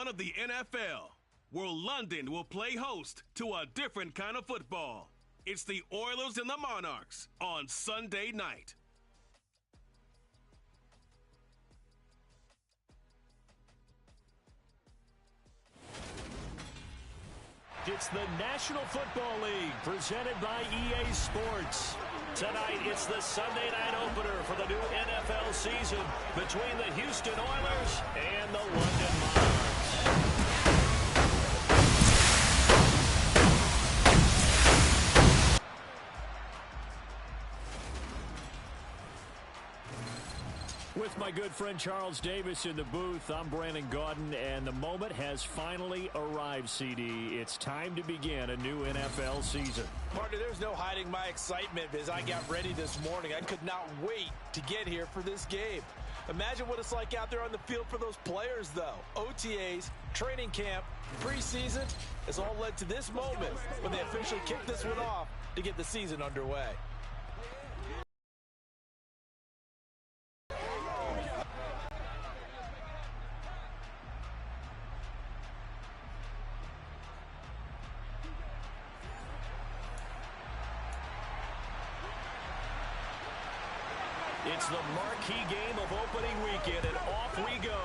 fun of the NFL, where London will play host to a different kind of football. It's the Oilers and the Monarchs on Sunday night. It's the National Football League presented by EA Sports. Tonight, it's the Sunday night opener for the new NFL season between the Houston Oilers and the London Monarchs. With my good friend Charles Davis in the booth, I'm Brandon Gaudin, and the moment has finally arrived, CD. It's time to begin a new NFL season. Partner, there's no hiding my excitement as I got ready this morning. I could not wait to get here for this game. Imagine what it's like out there on the field for those players, though. OTAs, training camp, preseason has all led to this moment when they officially kick this one off to get the season underway. It's the marquee game of opening weekend, and off we go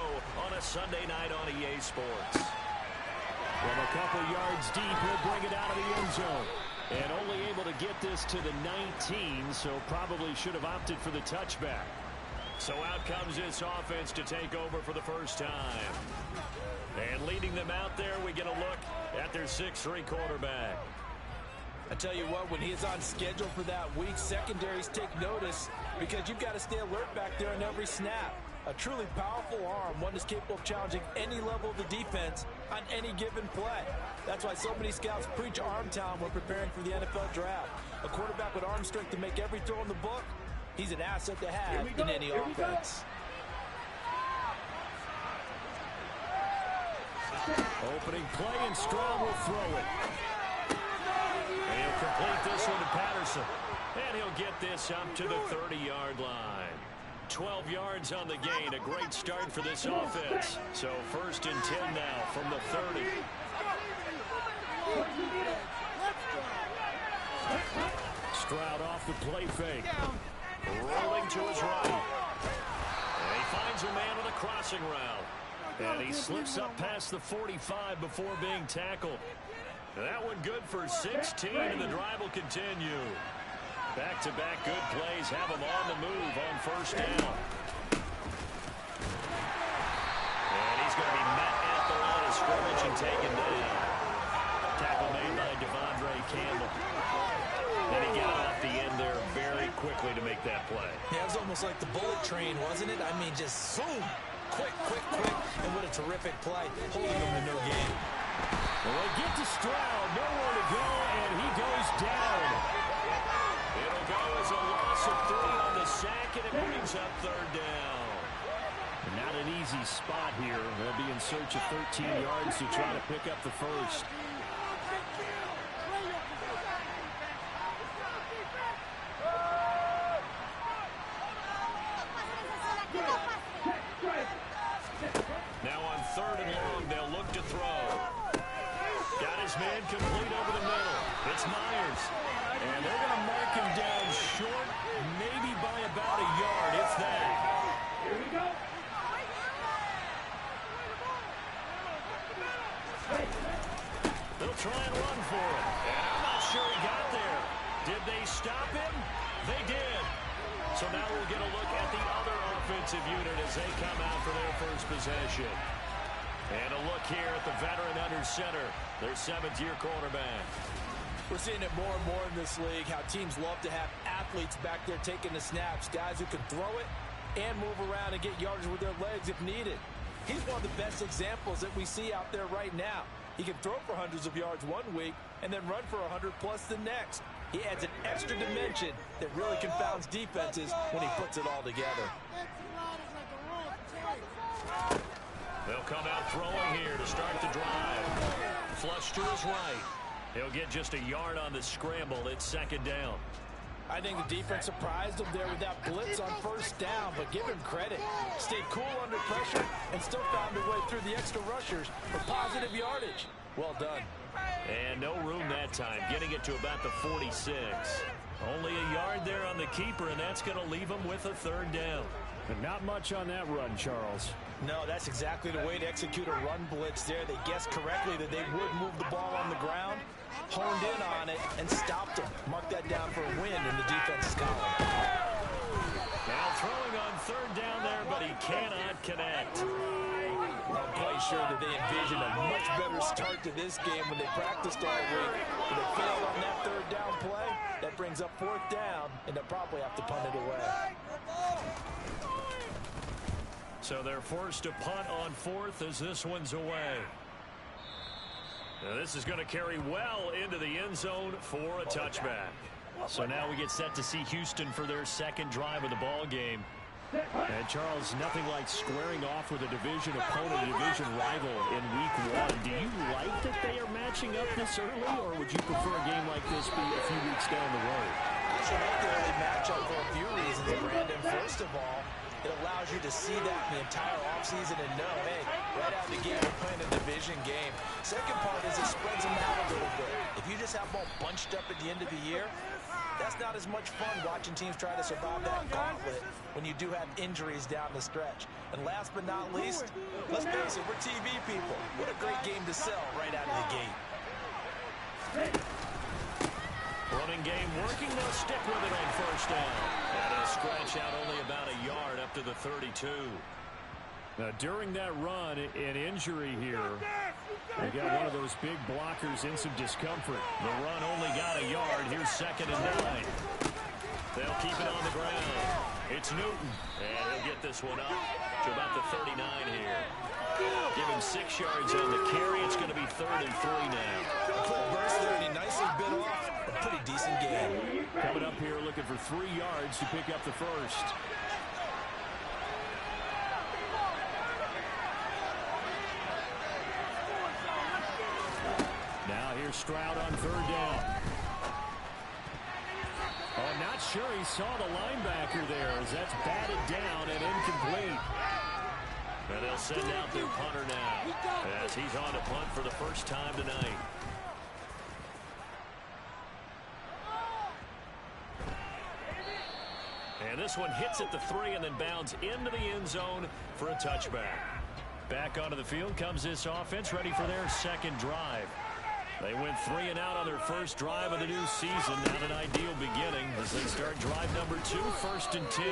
on a Sunday night on EA Sports. From a couple yards deep, he'll bring it out of the end zone. And only able to get this to the 19, so probably should have opted for the touchback. So out comes this offense to take over for the first time. And leading them out there, we get a look at their 6'3" quarterback. I tell you what, when he is on schedule for that week, secondaries take notice because you've got to stay alert back there on every snap. A truly powerful arm, one that's capable of challenging any level of the defense on any given play. That's why so many scouts preach arm talent when preparing for the NFL draft. A quarterback with arm strength to make every throw in the book, he's an asset to have in any offense. Opening play, and Stroud will throw it. And he'll complete this one to Patterson. And he'll get this up to the 30-yard line. 12 yards on the gain. A great start for this offense. So 1st and 10 now from the 30. Stroud off the play fake. Rolling to his right. And he finds a man on a crossing route. And he slips up past the 45 before being tackled. That one good for 16, and the drive will continue. Back-to-back good plays have him on the move on 1st down. And he's going to be met at the line of scrimmage and taken down. Tackle made by Devondre Campbell. And he got off the end there very quickly to make that play. Yeah, it was almost like the bullet train, wasn't it? I mean, just zoom. Quick. And what a terrific play. Holding him to no gain. Well, they get to Stroud. Nowhere to go, and he goes down. It'll go as a loss of 3 on the sack, and it brings up 3rd down. Not an easy spot here. They'll be in search of 13 yards to try to pick up the first. Now on 3rd and long, they'll look to throw. Got his man complete over the middle. It's Myers. And they're going to mark him down short, maybe by about a yard, if that. Here we go. They'll try and run for it. And I'm not sure he got there. Did they stop him? They did. So now we'll get a look at the other offensive unit as they come out for their first possession. And a look here at the veteran under center, their 7th-year quarterback. We're seeing it more and more in this league, how teams love to have athletes back there taking the snaps, guys who can throw it and move around and get yardage with their legs if needed. He's one of the best examples that we see out there right now. He can throw for hundreds of yards one week and then run for 100-plus the next. He adds an extra dimension that really confounds defenses when he puts it all together. They'll come out throwing here to start the drive. Flush to his right. He'll get just a yard on the scramble. It's 2nd down. I think the defense surprised him there with that blitz on first down, but give him credit. Stayed cool under pressure and still found a way through the extra rushers for positive yardage. Well done. And no room that time, getting it to about the 46. Only a yard there on the keeper, and that's going to leave him with a third down. But not much on that run, Charles. No, that's exactly the way to execute a run blitz there. They guessed correctly that they would move the ball on the ground, honed in on it, and stopped them. Mark that down for a win in the defense's column. Now throwing on third down there, but he cannot connect. I'm quite sure that they envisioned a much better start to this game when they practiced all week. But they failed on that third down play. That brings up fourth down, and they'll probably have to punt it away. So they're forced to punt on fourth as this one's away. Now this is going to carry well into the end zone for a touchback. So now we get set to see Houston for their second drive of the ball game. And Charles, nothing like squaring off with a division opponent, a division rival in week one. Do you like that they are matching up this early, or would you prefer a game like this be a few weeks down the road? I should like the early matchup for a few reasons, Brandon. First of all, it allows you to see that the entire offseason and know, hey, right out of the gate, we're playing a division game. Second part is it spreads them out a little bit. If you just have them all bunched up at the end of the year, that's not as much fun watching teams try to survive that gauntlet when you do have injuries down the stretch. And last but not least, let's face it, we're TV people. What a great game to sell right out of the gate. Running game working, they'll stick with it on first down. And a scratch out only about a yard up to the 32. Now, during that run, an injury here. They got one of those big blockers in some discomfort. The run only got a yard. Here's 2nd and 9. They'll keep it on the ground. It's Newton. And he'll get this one up to about the 39 here. Give him 6 yards on the carry. It's going to be 3rd and 3 now. Quick burst there, and he nicely bit off a pretty decent game. Coming up here looking for 3 yards to pick up the first. Now here's Stroud on 3rd down. Oh, I'm not sure he saw the linebacker there as that's batted down and incomplete. And they'll send out their punter now as he's on to punt for the first time tonight. And this one hits at the 3 and then bounds into the end zone for a touchback. Back onto the field comes this offense, ready for their second drive. They went 3 and out on their first drive of the new season. Not an ideal beginning as they start drive number 2, 1st and 10.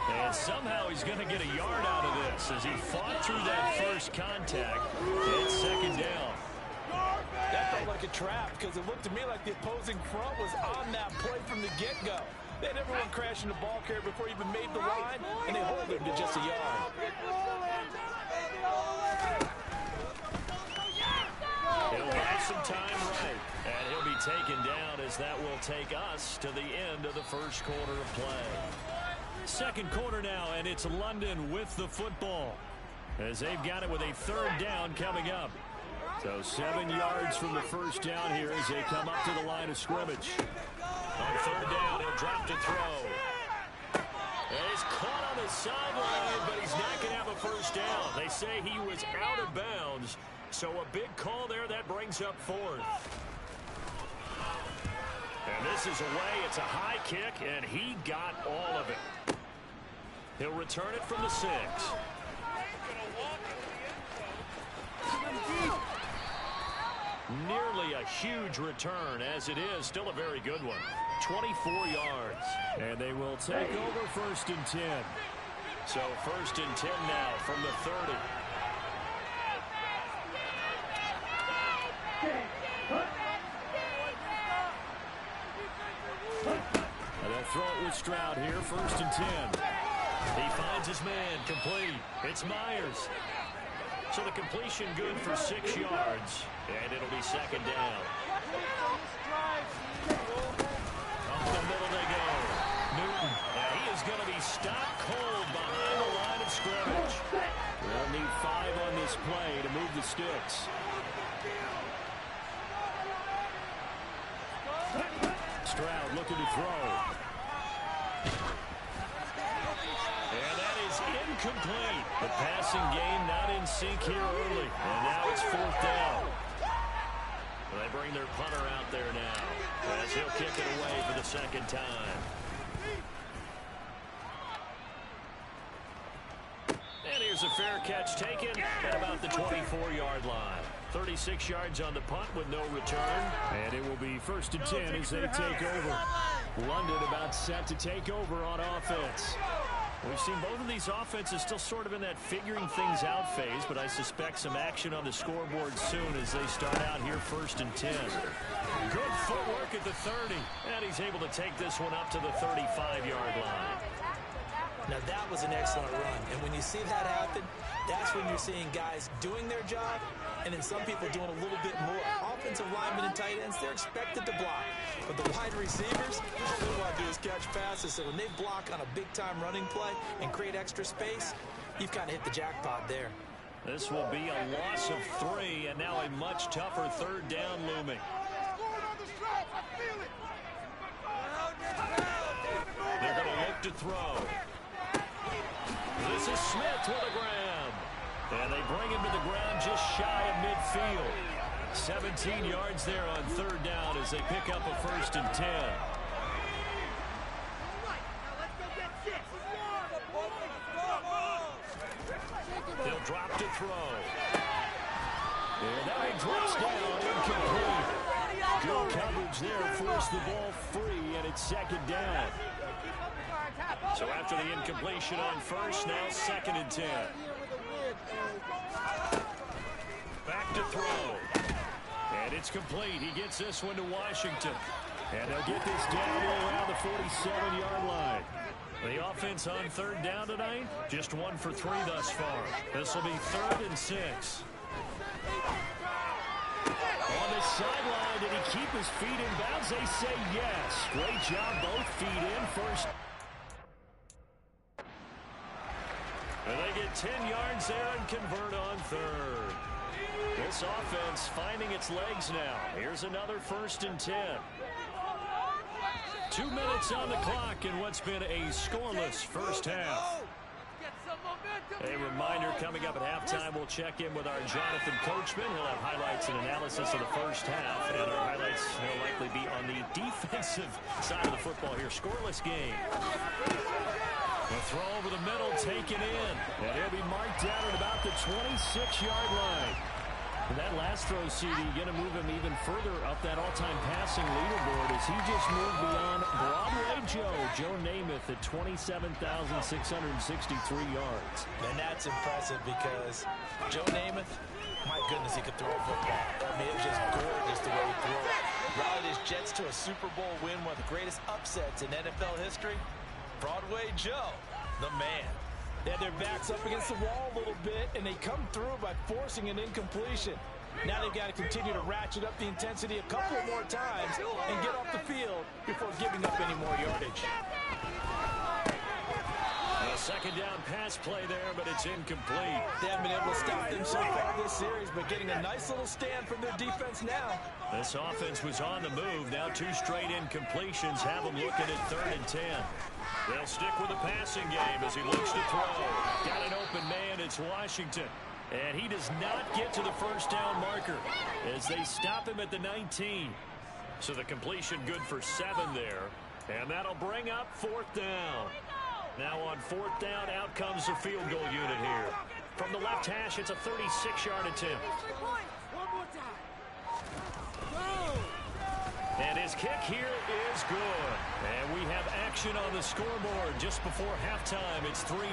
And somehow he's going to get a yard out of this as he fought through that first contact. It's 2nd down. That felt like a trap because it looked to me like the opposing front was on that play from the get-go. They had everyone crashing the ball carrier before he even made the line, and they hold him to just a yard. He'll buy some time right, and he'll be taken down as that will take us to the end of the first quarter of play. Second quarter now, and it's London with the football as they've got it with a 3rd down coming up. So 7 yards from the first down here as they come up to the line of scrimmage. On 3rd down, he'll drop to throw. And he's caught on the sideline, but he's not going to have a first down. They say he was out of bounds, so a big call there that brings up 4th. And this is away. It's a high kick, and he got all of it. He'll return it from the 6. Nearly a huge return, as it is still a very good one. 24 yards. And they will take over 1st and 10. So 1st and 10 now from the 30. And they'll throw it with Stroud here, 1st and 10. He finds his man, complete. It's Myers. So the completion good for 6 yards, and it'll be 2nd down. Up the middle they go. Newton, and he is going to be stopped cold behind the line of scrimmage. They'll need 5 on this play to move the sticks. Stroud looking to throw. And that is incomplete. The passing game not in sync here early. And now it's 4th down. They bring their punter out there now as he'll kick it away for the 2nd time. And here's a fair catch taken at about the 24-yard line. 36 yards on the punt with no return. And it will be 1st and 10 as they take over. London about set to take over on offense. We've seen both of these offenses still sort of in that figuring things out phase, but I suspect some action on the scoreboard soon as they start out here 1st and 10. Good footwork at the 30, and he's able to take this one up to the 35-yard line. Now that was an excellent run, and when you see that happen, that's when you're seeing guys doing their job and then some people doing a little bit more. Offensive linemen and tight ends, they're expected to block. But the wide receivers, all they want to do is catch passes. So when they block on a big-time running play and create extra space, you've kind of hit the jackpot there. This will be a loss of 3, and now a much tougher 3rd down looming. They're going to look to throw. This is Smith with a grab. And they bring him to the ground just shy of midfield. 17 yards there on 3rd down as they pick up a 1st and 10. He'll drop to throw. And now he drops down incomplete. Good coverage there, forced the ball free, and it's 2nd down. So after the incompletion on 1st, now 2nd and 10. Back to throw. And it's complete. He gets this one to Washington. And they'll get this down around the 47-yard line. The offense on 3rd down tonight, just 1 for 3 thus far. This will be 3rd and 6. On the sideline, did he keep his feet in bounds? They say yes. Great job, both feet in first. And they get 10 yards there and convert on 3rd. This offense finding its legs now. Here's another 1st and 10. 2 minutes on the clock in what's been a scoreless first half. A reminder coming up at halftime, we'll check in with our Jonathan Coachman. He'll have highlights and analysis of the first half. And our highlights will likely be on the defensive side of the football here. Scoreless game. The throw over the middle taken in. And he'll be marked down at about the 26-yard line. And that last throw, CD, going to move him even further up that all-time passing leaderboard as he just moved beyond Broadway Joe Namath at 27,663 yards. And that's impressive because Joe Namath, my goodness, he could throw a football. I mean, it was just gorgeous the way he threw it. Rallied his Jets to a Super Bowl win, one of the greatest upsets in NFL history. Broadway Joe, the man. They had their backs up against the wall a little bit, and they come through by forcing an incompletion. Now they've got to continue to ratchet up the intensity a couple more times and get off the field before giving up any more yardage. A 2nd down pass play there, but it's incomplete. They haven't been able to stop them so far this series, but getting a nice little stand from their defense now. This offense was on the move. Now 2 straight incompletions have them looking at 3rd and 10. They'll stick with the passing game as he looks to throw. Got an open man. It's Washington. And he does not get to the 1st down marker as they stop him at the 19. So the completion good for 7 there. And that'll bring up 4th down. Now on 4th down, out comes the field goal unit here. From the left hash, it's a 36-yard attempt. And his kick here is good. And we have action on the scoreboard just before halftime. It's 3-0.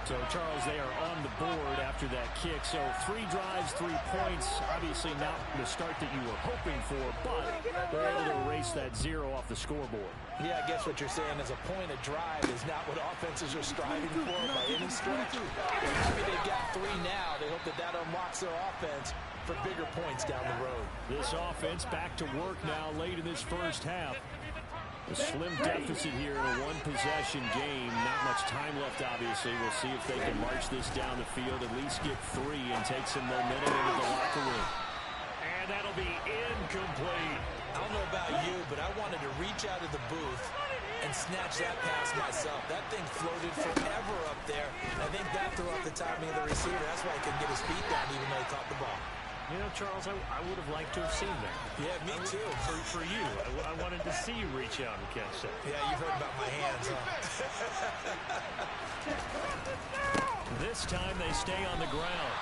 So, Charles, they are on the board after that kick. So 3 drives, 3 points. Obviously not the start that you were hoping for, but they're able to erase that 0 off the scoreboard. Yeah, I guess what you're saying is a point of drive is not what offenses are striving for by any stretch. Maybe they've got 3 now. They hope that that unlocks their offense for bigger points down the road. This offense back to work now late in this first half. A slim deficit here in a 1-possession game. Not much time left, obviously. We'll see if they can march this down the field, at least get 3 and take some momentum into the locker room. And And that'll be incomplete. I don't know about you, but I wanted to reach out of the booth and snatch that pass myself. That thing floated forever up there. I think that threw off the timing of the receiver. That's why he couldn't get his feet down even though he caught the ball. You know, Charles, I would have liked to have seen that. Yeah, me too. For you, I wanted to see you reach out and catch that. Yeah, you've heard about my hands, huh? This time they stay on the ground.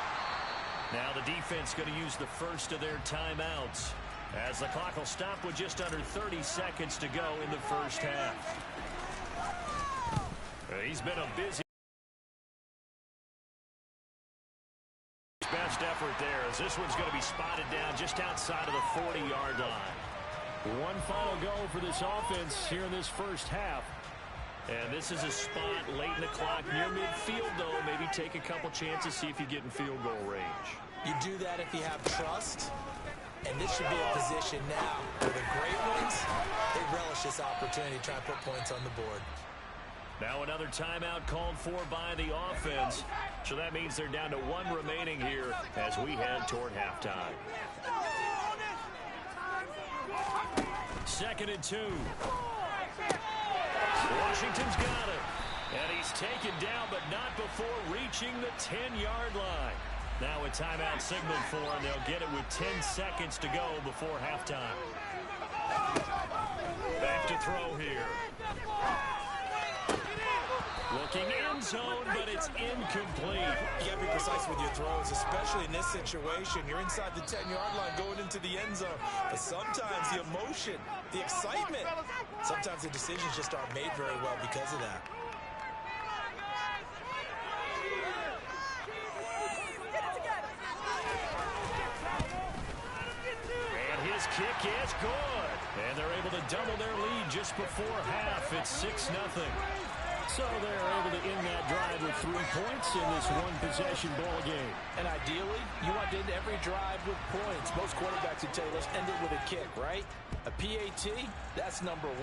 Now the defense going to use the first of their timeouts, as the clock will stop with just under 30 seconds to go in the first half. He's been a busy best effort there, as this one's going to be spotted down just outside of the 40-yard line. One final go for this offense here in this first half. And this is a spot late in the clock near midfield, though. Maybe take a couple chances, see if you get in field goal range. You do that if you have trust. And this should be a position now where the great ones, they relish this opportunity to try and put points on the board. Now another timeout called for by the offense. So that means they're down to one remaining here as we head toward halftime. 2nd and 2. Washington's got it. And he's taken down, but not before reaching the 10-yard line. Now a timeout signaled for, and they'll get it with 10 seconds to go before halftime. Back to throw here. Looking end zone, but it's incomplete. You got to be precise with your throws, especially in this situation. You're inside the 10-yard line going into the end zone. But sometimes the emotion, the excitement, sometimes the decisions just aren't made very well because of that. And his kick is good. And they're able to double their lead just before half. It's 6-0. So they're able to end that drive with 3 points in this one-possession ball game. And ideally, you want to end every drive with points. Most quarterbacks would tell you, let's end it with a kick, right? A PAT, that's number 1.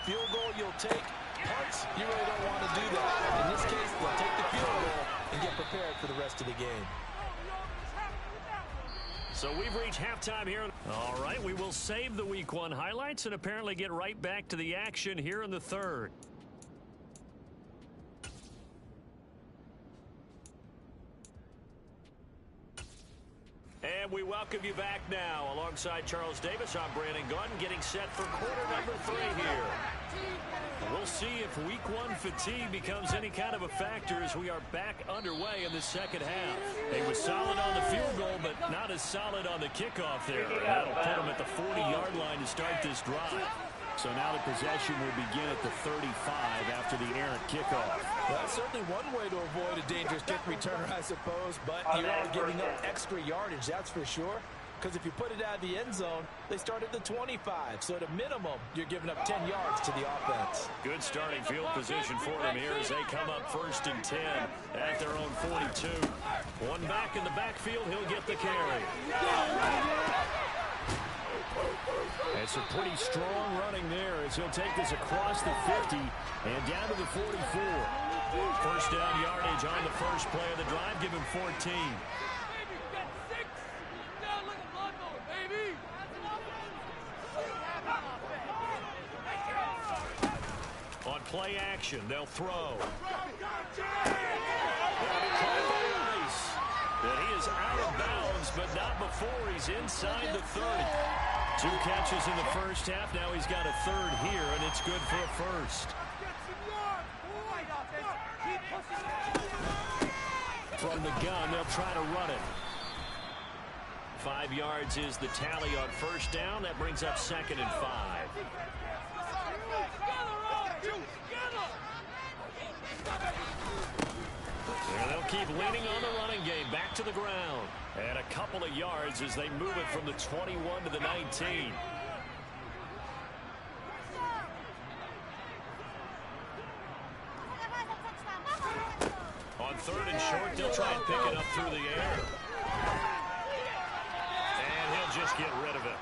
Field goal you'll take. Punts, you really don't want to do that. In this case, they'll take the field goal and get prepared for the rest of the game. So we've reached halftime here. All right, we will save the Week 1 highlights and apparently get right back to the action here in the third. And we welcome you back now. Alongside Charles Davis, I'm Brandon Gunn, getting set for quarter number 3 here. We'll see if Week 1 fatigue becomes any kind of a factor as we are back underway in the second half. He was solid on the field goal, but not as solid on the kickoff there. That'll put him at the 40-yard line to start this drive. So now the possession will begin at the 35 after the errant kickoff. Well, that's certainly one way to avoid a dangerous kick returner, I suppose, but you are giving up extra yardage, that's for sure. Because if you put it out of the end zone, they start at the 25. So at a minimum, you're giving up 10 yards to the offense. Good starting field position for them here as they come up 1st and 10 at their own 42. One back in the backfield, he'll get the carry. It's a pretty strong running there as he'll take this across the 50 and down to the 44. First down yardage on the first play of the drive. Give him 14. On play action, they'll throw. And he is out of bounds, but not before he's inside the 30. 2 catches in the first half. Now he's got a third here, and it's good for a first. From the gun, they'll try to run it. 5 yards is the tally on first down. That brings up 2nd and 5. And they'll keep leaning on the running game. Back to the ground. And a couple of yards as they move it from the 21 to the 19. On 3rd and short, they'll try and pick it up through the air. And he'll just get rid of it.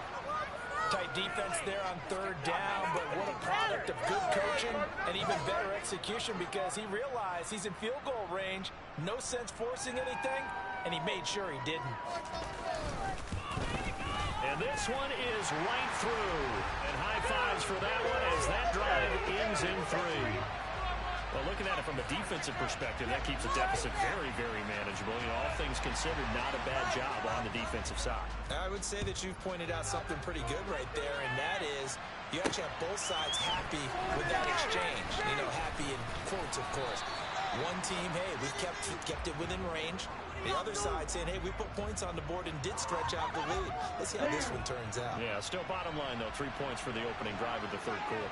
Tight defense there on 3rd down, but what a product of good coaching and even better execution because he realized he's in field goal range. No sense forcing anything, and he made sure he didn't. And this one is right through. And high fives for that one as that drive ends in 3. Well, looking at it from a defensive perspective, that keeps the deficit very, very manageable. You know, all things considered, not a bad job on the defensive side. I would say that you've pointed out something pretty good right there, and that is you actually have both sides happy with that exchange. You know, happy in quotes, of course. One team, hey, we've kept it within range. The other side saying, hey, we put points on the board and did stretch out the lead. Let's see how this one turns out. Yeah, still bottom line, though, 3 points for the opening drive of the third quarter.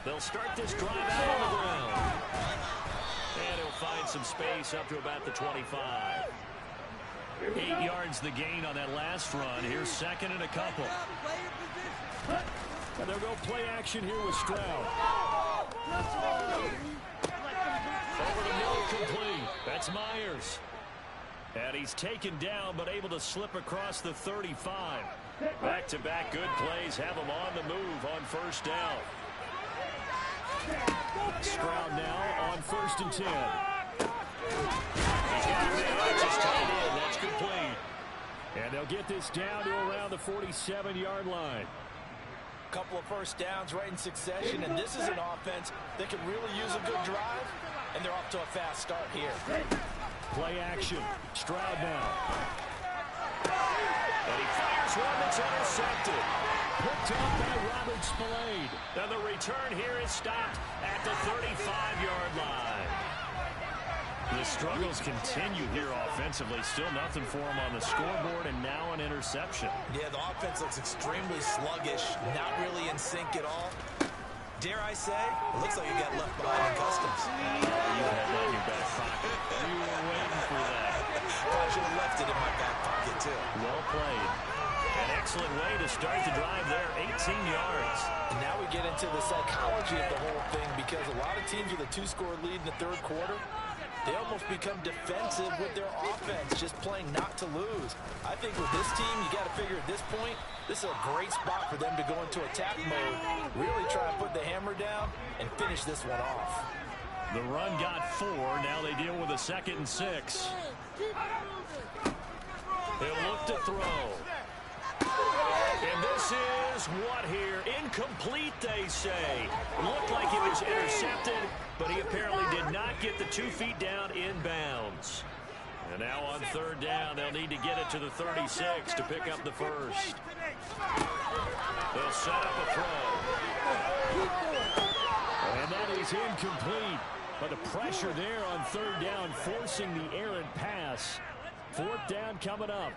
They'll start this drive out on the ground. And he'll find some space up to about the 25. 8 yards the gain on that last run. Here's second and a couple. And they'll go play action here with Stroud. Over the middle, complete. That's Myers. And he's taken down, but able to slip across the 35. Back-to-back good plays have him on the move on first down. Stroud now on 1st and 10. He's got it. Just tied in. That's complete. And they'll get this down to around the 47-yard line. Couple of first downs right in succession, and this is an offense that can really use a good drive, and they're off to a fast start here. Play action. Stroud now. And he fires one that's intercepted. Picked up by Robert Spillane. And the return here is stopped at the 35-yard line. The struggles continue here offensively. Still nothing for him on the scoreboard, and now an interception. Yeah, the offense looks extremely sluggish, not really in sync at all. Dare I say, it looks like you got left behind in customs. You had that in your back pocket. You were waiting for that. I should have left it in my back pocket, too. Well played. An excellent way to start the drive there, 18 yards. And now we get into the psychology of the whole thing, because a lot of teams with a 2-score lead in the third quarter, they almost become defensive with their offense, just playing not to lose. I think with this team, you got to figure at this point, this is a great spot for them to go into attack mode, really try to put the hammer down and finish this one off. The run got 4. Now they deal with a 2nd and 6. They'll look to throw. And this is what here? Incomplete, they say. Looked like it was intercepted, but he apparently did not get the 2 feet down in bounds. And now on third down, they'll need to get it to the 36 to pick up the first. They'll set up a throw. And that is incomplete. But the pressure there on third down, forcing the errant pass. 4th down coming up.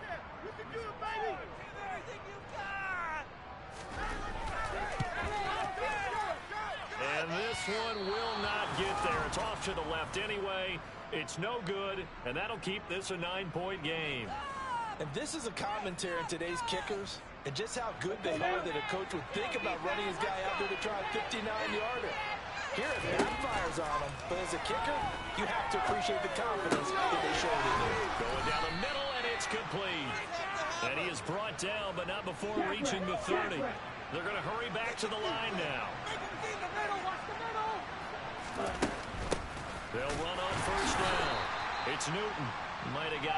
And this one will not get there. It's off to the left anyway. It's no good, and that'll keep this a 9-point game. And this is a commentary on today's kickers and just how good they are that a coach would think about running his guy out there to try a 59-yarder. Here it backfires on him, but as a kicker, you have to appreciate the confidence that they showed in there. Going down the middle, and it's complete. And he is brought down, but not before reaching the 30. They're going to hurry back to the line now. They'll run on first down. It's Newton. Might have got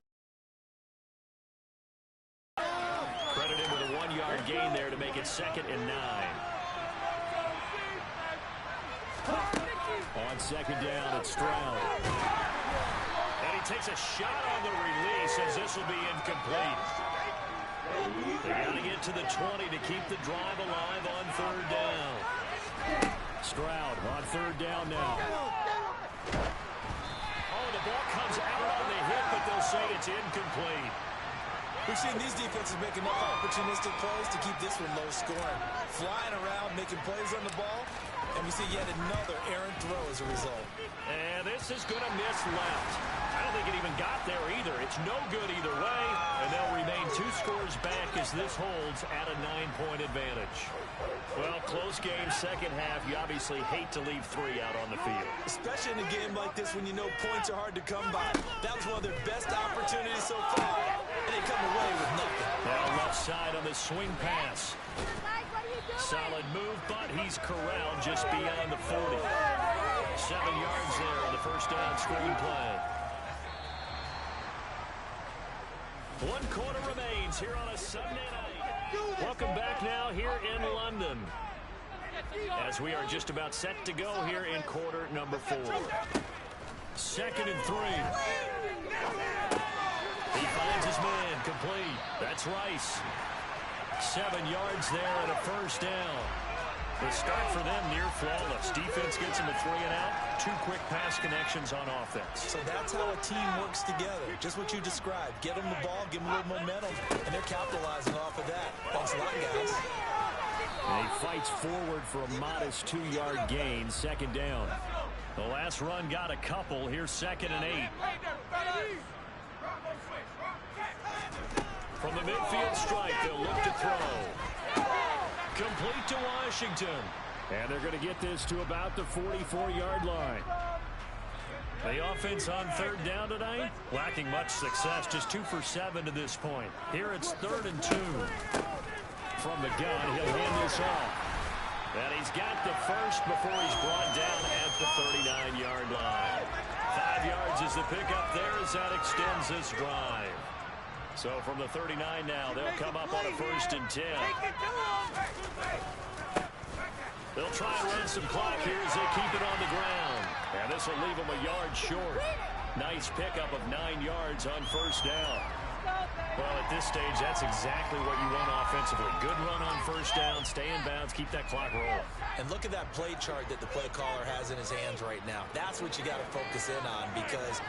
credited with a 1-yard gain there to make it 2nd and 9. On second down, it's Stroud. And he takes a shot on the release as this will be incomplete. They got to get to the 20 to keep the drive alive on third down. Stroud on third down now. Oh, the ball comes out on the hit, but they'll say it's incomplete. We've seen these defenses make enough opportunistic plays to keep this one low scoring. Flying around, making plays on the ball, and we see yet another errant throw as a result. And this is going to miss left. I don't think it even got there either. It's no good either way, and they'll remain 2 scores back as this holds at a 9-point advantage. Well, close game, second half. You obviously hate to leave 3 out on the field. Especially in a game like this when you know points are hard to come by. That was one of their best opportunities so far, and they come away with nothing. Now left side on the swing pass. Solid move, but he's corralled just beyond the 40. 7 yards there on the first down screen play. 1 quarter remains here on a Sunday night. Welcome back now here in London, as we are just about set to go here in quarter number 4. 2nd and 3. He finds his man, complete. That's Rice. 7 yards there and a first down. The start for them near flawless. Defense gets them a 3 and out. 2 quick pass connections on offense. So that's how a team works together. Just what you described. Get them the ball, give them a little momentum, and they're capitalizing off of that. Thanks a lot, guys. And he fights forward for a modest 2-yard gain. 2nd down. The last run got a couple. Here's 2nd and 8. From the midfield stripe, they'll look to throw. Complete to Washington. And they're going to get this to about the 44-yard line. The offense on 3rd down tonight, lacking much success, just 2 for 7 to this point. Here it's 3rd and 2. From the gun, he'll hand this off. And he's got the first before he's brought down at the 39-yard line. 5 yards is the pickup there as that extends this drive. So from the 39 now, they'll come up on a 1st and 10. They'll try and run some clock here as they keep it on the ground. And this will leave them a yard short. Nice pickup of 9 yards on 1st down. Well, at this stage, that's exactly what you want offensively. Good run on 1st down, stay in bounds, keep that clock rolling. And look at that play chart that the play caller has in his hands right now. That's what you got to focus in on, because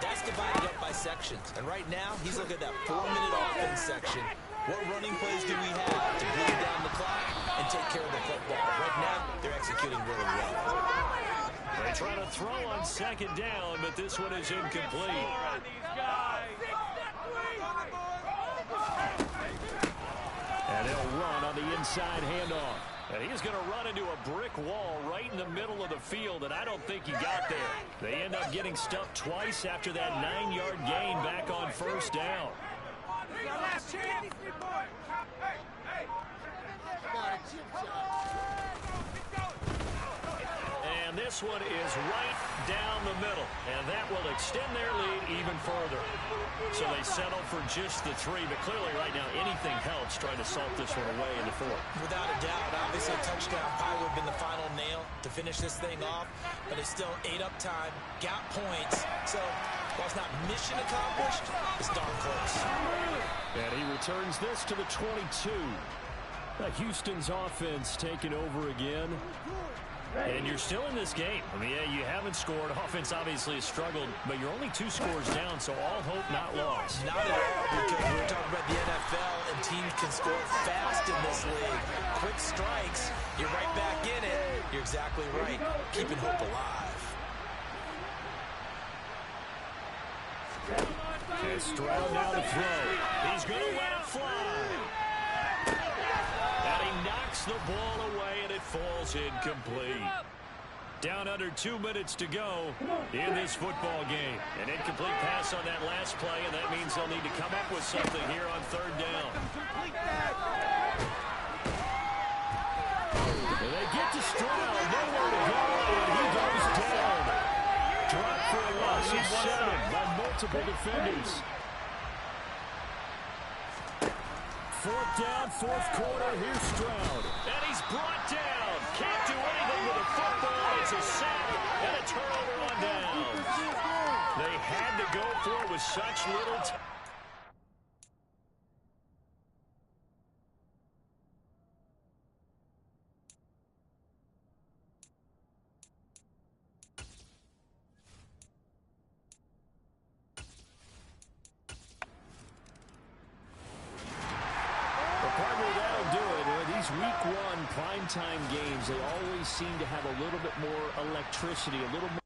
that's divided up by sections. And right now, he's looking at that 4-minute offense section. What running plays do we have to bleed down the clock and take care of the football? Right now, they're executing really well. They try to throw on 2nd down, but this one is incomplete. And they'll run on the inside handoff. And he's going to run into a brick wall right in the middle of the field, and I don't think he got there. They end up getting stuffed twice after that 9-yard gain back on 1st down. And this one is right down the middle, and that will extend their lead even further. So they settle for just the 3, but clearly right now anything helps trying to salt this one away in the 4th. Without a doubt, obviously a touchdown probably would have been the final nail to finish this thing off, but it's still 8 up time, got points, so while it's not mission accomplished, it's darn close. And he returns this to the 22. Houston's offense taking over again. And you're still in this game. I mean, yeah, you haven't scored. Offense obviously has struggled, but you're only 2 scores down, so all hope not lost. Not at all, because we're talking about the NFL, and teams can score fast in this league. Quick strikes, you're right back in it. You're exactly right. Keeping hope alive. And Stroud now to throw. He's going to let it fly. And he knocks the ball away, and it falls incomplete. Down under 2 minutes to go in this football game. An incomplete pass on that last play, and that means they'll need to come up with something here on 3rd down. And they get to Stroud, nowhere to go, and he goes down. Dropped for a loss of 7 by multiple defenders. 4th down, 4th quarter. Here's Stroud. And he's brought down. Can't do anything with the football. It's a sack and a turnover on downs. They had to go for it with such little time. Week 1 primetime games, they always seem to have a little bit more electricity, a little more